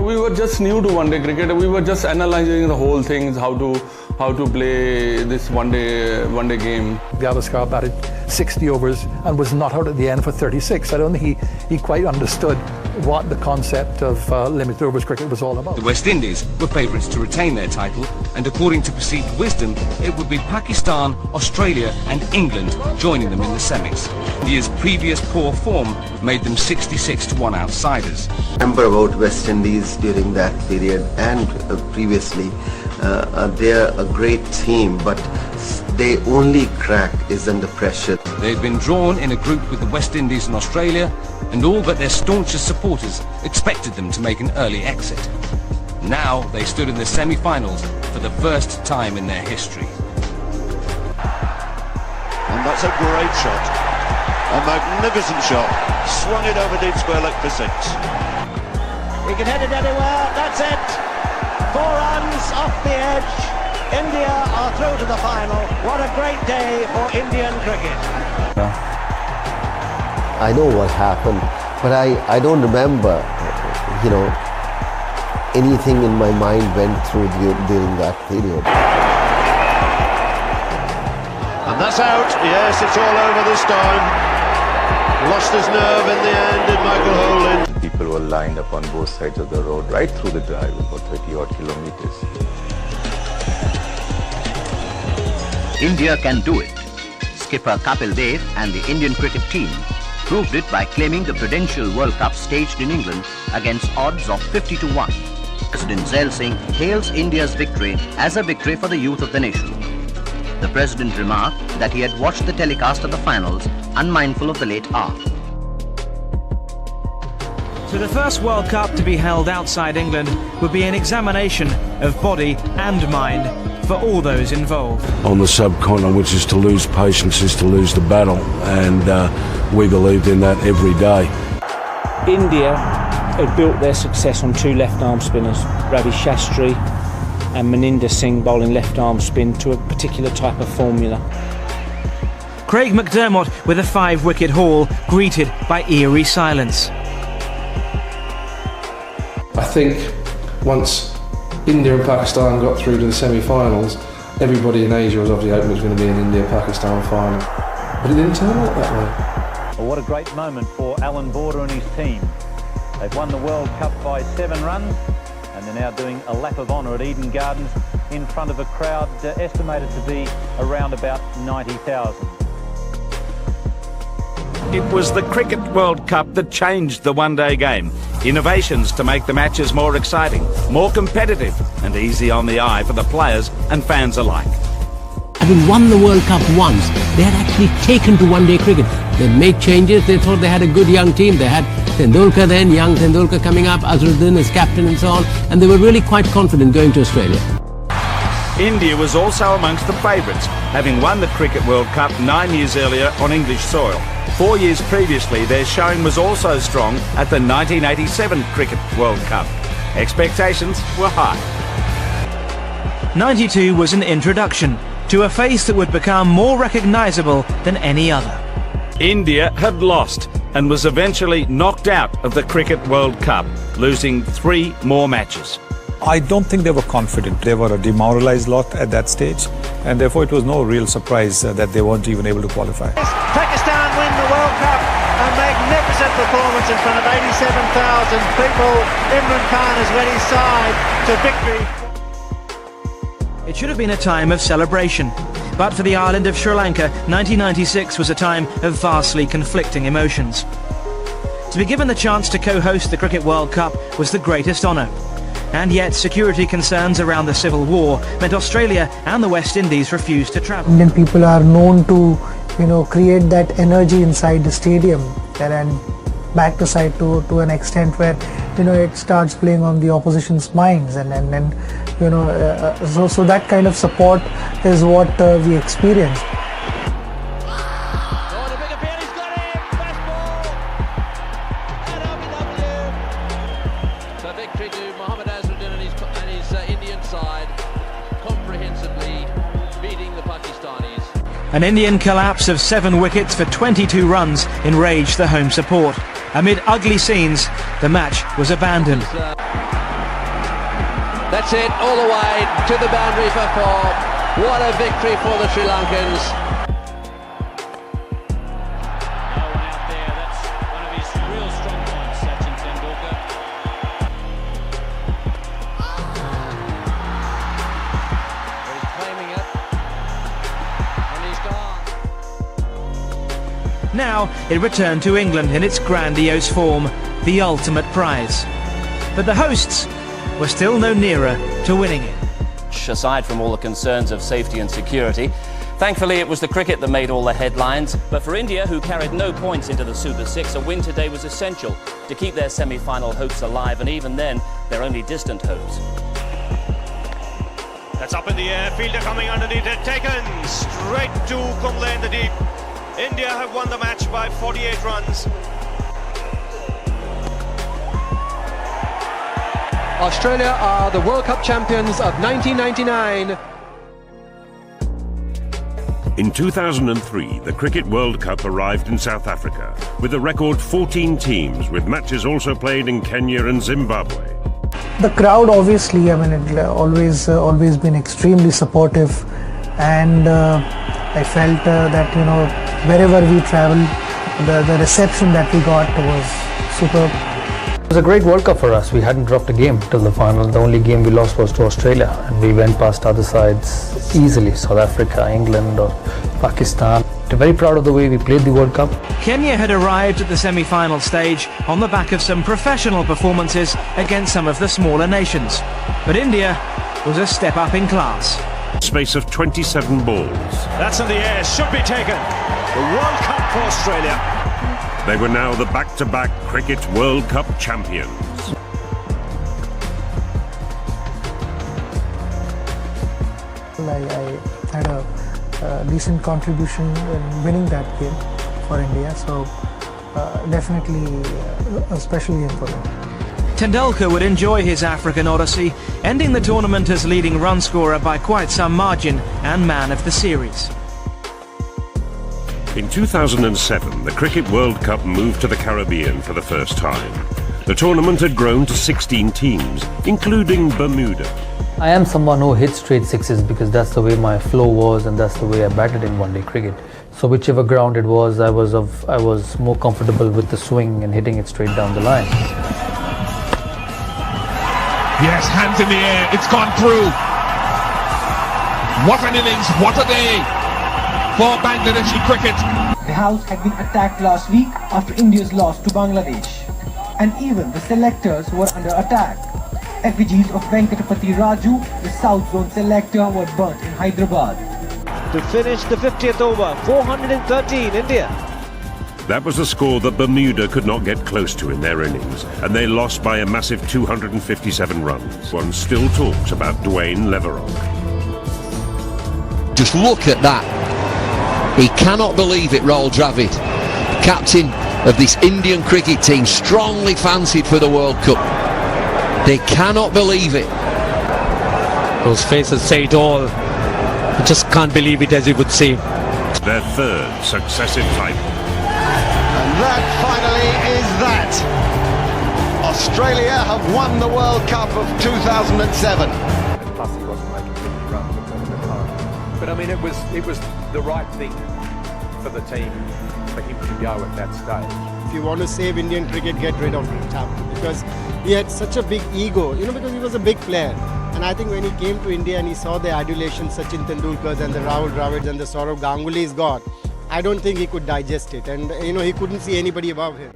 we were just new to one-day cricket. We were just analysing the whole things, how to play this one-day game. Gavaskar batted 60 overs and was not out at the end for 36. I don't think he quite understood what the concept of limited overs cricket was all about. The West Indies were favourites to retain their title, and according to perceived wisdom, it would be Pakistan, Australia and England joining them in the semis. India's previous poor form made them 66-1 outsiders. Remember about West Indies during that period and previously, they're a great team, but they only crack is under pressure. They'd been drawn in a group with the West Indies and Australia, and all but their staunchest supporters expected them to make an early exit. Now they stood in the semi-finals for the first time in their history. And that's a great shot. A magnificent shot. Swung it over deep square leg for 6. He can hit it anywhere. That's it. 4 runs off the edge. India are through to the final. What a great day for Indian cricket. I know what happened, but I don't remember, anything in my mind went through during that period. And that's out. Yes, it's all over this time. Lost his nerve in the end, did Michael Holding. People were lined up on both sides of the road, right through the drive, about 30-odd kilometers. India can do it. Skipper Kapil Dev and the Indian cricket team proved it by claiming the Prudential World Cup staged in England against odds of 50-1. President Zail Singh hails India's victory as a victory for the youth of the nation. The President remarked that he had watched the telecast of the finals, unmindful of the late hour. So the first World Cup to be held outside England would be an examination of body and mind for all those involved. On the subcontinent, which is to lose patience, is to lose the battle, and we believed in that every day. India had built their success on 2 left-arm spinners, Ravi Shastri and Maninder Singh bowling left-arm spin to a particular type of formula. Craig McDermott with a 5-wicket haul, greeted by eerie silence. I think once India and Pakistan got through to the semi-finals, everybody in Asia was obviously hoping it was going to be an India-Pakistan final. But it didn't turn out that way. Well, what a great moment for Alan Border and his team. They've won the World Cup by 7 runs, and they're now doing a lap of honour at Eden Gardens in front of a crowd estimated to be around about 90,000. It was the Cricket World Cup that changed the one-day game. Innovations to make the matches more exciting, more competitive and easy on the eye for the players and fans alike. Having won the World Cup once, they had actually taken to one-day cricket. They made changes, they thought they had a good young team. They had Tendulkar then, young Tendulkar coming up, Azharuddin as captain and so on, and they were really quite confident going to Australia. India was also amongst the favourites, having won the Cricket World Cup 9 years earlier on English soil. 4 years previously, their showing was also strong at the 1987 Cricket World Cup. Expectations were high. 92 was an introduction to a face that would become more recognisable than any other. India had lost and was eventually knocked out of the Cricket World Cup, losing 3 more matches. I don't think they were confident. They were a demoralised lot at that stage, and therefore it was no real surprise that they weren't even able to qualify. Pakistan win the World Cup, a magnificent performance in front of 87,000 people. Imran Khan has led his side to victory. It should have been a time of celebration, but for the island of Sri Lanka, 1996 was a time of vastly conflicting emotions. To be given the chance to co-host the Cricket World Cup was the greatest honour. And yet security concerns around the civil war meant Australia and the West Indies refused to travel. Indian people are known to, create that energy inside the stadium and back to side to an extent where, it starts playing on the opposition's minds so that kind of support is what we experience. An Indian collapse of 7 wickets for 22 runs enraged the home support. Amid ugly scenes, the match was abandoned. That's it, all the way to the boundary for 4. What a victory for the Sri Lankans. No one out there, that's one of his real strong points, Sachin Tendulkar. He's claiming it, and he's gone. Now it returned to England in its grandiose form, the ultimate prize. But the hosts were still no nearer to winning it. Aside from all the concerns of safety and security, thankfully it was the cricket that made all the headlines. But for India, who carried no points into the Super 6, a win today was essential to keep their semi-final hopes alive, and even then, their only distant hopes. That's up in the air, fielder coming underneath it, taken straight to Kumble in the deep. India have won the match by 48 runs. Australia are the World Cup champions of 1999. In 2003, the Cricket World Cup arrived in South Africa with a record 14 teams, with matches also played in Kenya and Zimbabwe. The crowd, obviously, I mean, it always been extremely supportive, and I felt that wherever we traveled, the reception that we got was superb. It was a great World Cup for us. We hadn't dropped a game till the final. The only game we lost was to Australia, and we went past other sides easily, South Africa, England or Pakistan. We're very proud of the way we played the World Cup. Kenya had arrived at the semi-final stage on the back of some professional performances against some of the smaller nations. But India was a step up in class. Space of 27 balls. That's in the air, should be taken. The World Cup for Australia. They were now the back-to-back Cricket World Cup champions. I had a decent contribution in winning that game for India, so definitely a special game for them. Tendulkar would enjoy his African odyssey, ending the tournament as leading run scorer by quite some margin and man of the series. In 2007, the Cricket World Cup moved to the Caribbean for the first time. The tournament had grown to 16 teams, including Bermuda. I am someone who hits straight sixes because that's the way my flow was and that's the way I batted in one-day cricket. So whichever ground it was, I was more comfortable with the swing and hitting it straight down the line. Yes, hands in the air, it's gone through. What an innings, what a day for Bangladeshi cricket. The house had been attacked last week after India's loss to Bangladesh. And even the selectors were under attack. Effigies of Venkatapati Raju, the South Zone selector, were burnt in Hyderabad. To finish the 50th over, 413 India. That was a score that Bermuda could not get close to in their innings, and they lost by a massive 257 runs. One still talks about Dwayne Leverock. Just look at that. He cannot believe it, Rahul Dravid, captain of this Indian cricket team, strongly fancied for the World Cup. They cannot believe it. Those faces say it all. I just can't believe it, as you would see. Their third successive title. And that finally is that. Australia have won the World Cup of 2007. Plus he wasn't making 50 runs at the time. But I mean, it was the right thing for the team for him to go at that stage. If you want to save Indian cricket, get rid of Chappell, because he had such a big ego, because he was a big player. And I think when he came to India and he saw the adulation Sachin Tendulkar's and the Rahul Dravid's and the Saurav Ganguly's got, I don't think he could digest it, and he couldn't see anybody above him.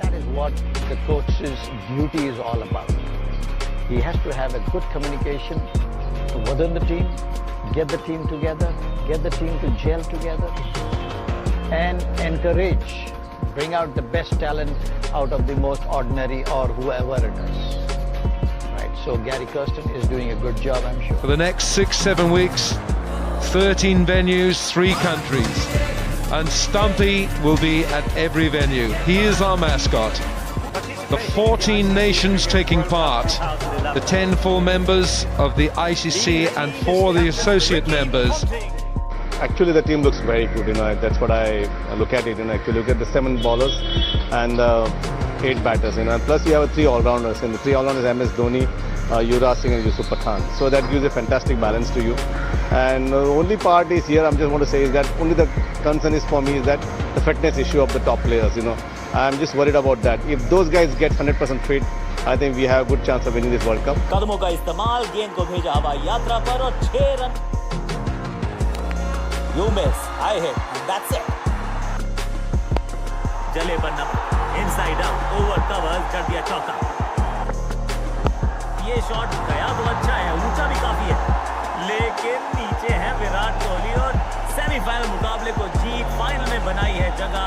That is what the coach's duty is all about. He has to have a good communication within the team, get the team together, get the team to gel together, and encourage, bring out the best talent out of the most ordinary or whoever it is. Right. So Gary Kirsten is doing a good job, I'm sure. For the next 6-7 weeks, 13 venues, 3 countries. And Stumpy will be at every venue. He is our mascot. The 14 nations taking part, the 10 full members of the ICC and 4 of the associate members. Actually, the team looks very good. That's what I look at it. If you look at the 7 bowlers and 8 batters, and plus you have 3 all-rounders. And the 3 all-rounders: MS Dhoni, Yuvraj Singh and Yusuf Pathan. So that gives a fantastic balance to you. And the only part is here, I'm just want to say is that only the concern is for me is that the fitness issue of the top players, you know. I'm just worried about that. If those guys get 100% fit, I think we have a good chance of winning this World Cup. कदमों का इस्तेमाल, गेंद को भेजा हवाई यात्रा पर और 6 run. You miss, I hit, and that's it. जले पर number, inside out, over covers, जड़ दिया चौका. ये शॉट गया तो अच्छा है, ऊंचा भी काफी है, लेकिन नीचे है विराट कोहली और सेमीफाइनल मुकाबले को जीत फाइनल में बनाई है जगह.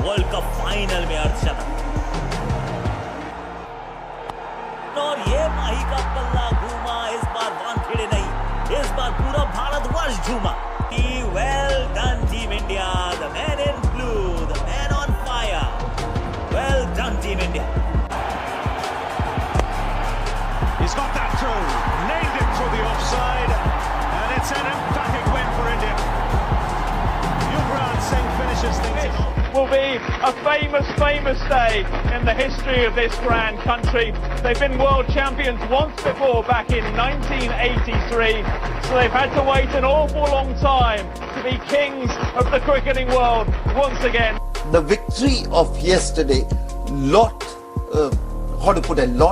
वर्ल्ड कप फाइनल में अर्धशतक और ये माही का पल्ला घूमा. इस बार वानखेड़े नहीं, इस बार पूरा भारतवर्ष झूमा. Well done Team India, the man in blue, the man on fire. Well done Team India. He's got that through, nailed it to the offside, and it's an emphatic win for India. Yuvraj Singh finishes things off. Will be a famous day in the history of this grand country. They've been world champions once before back in 1983, so they've had to wait an awful long time to be kings of the cricketing world once again. The victory of yesterday, lot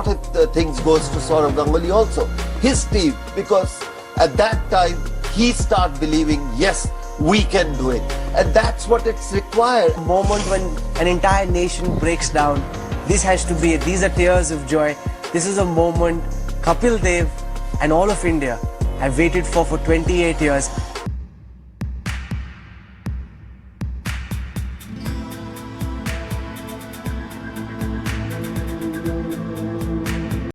of things goes to Sourav Ganguly also, his team, because at that time he started believing, yes, we can do it, and that's what it's required. A moment when an entire nation breaks down. This has to be it. These are tears of joy. This is a moment Kapil Dev and all of India have waited for 28 years.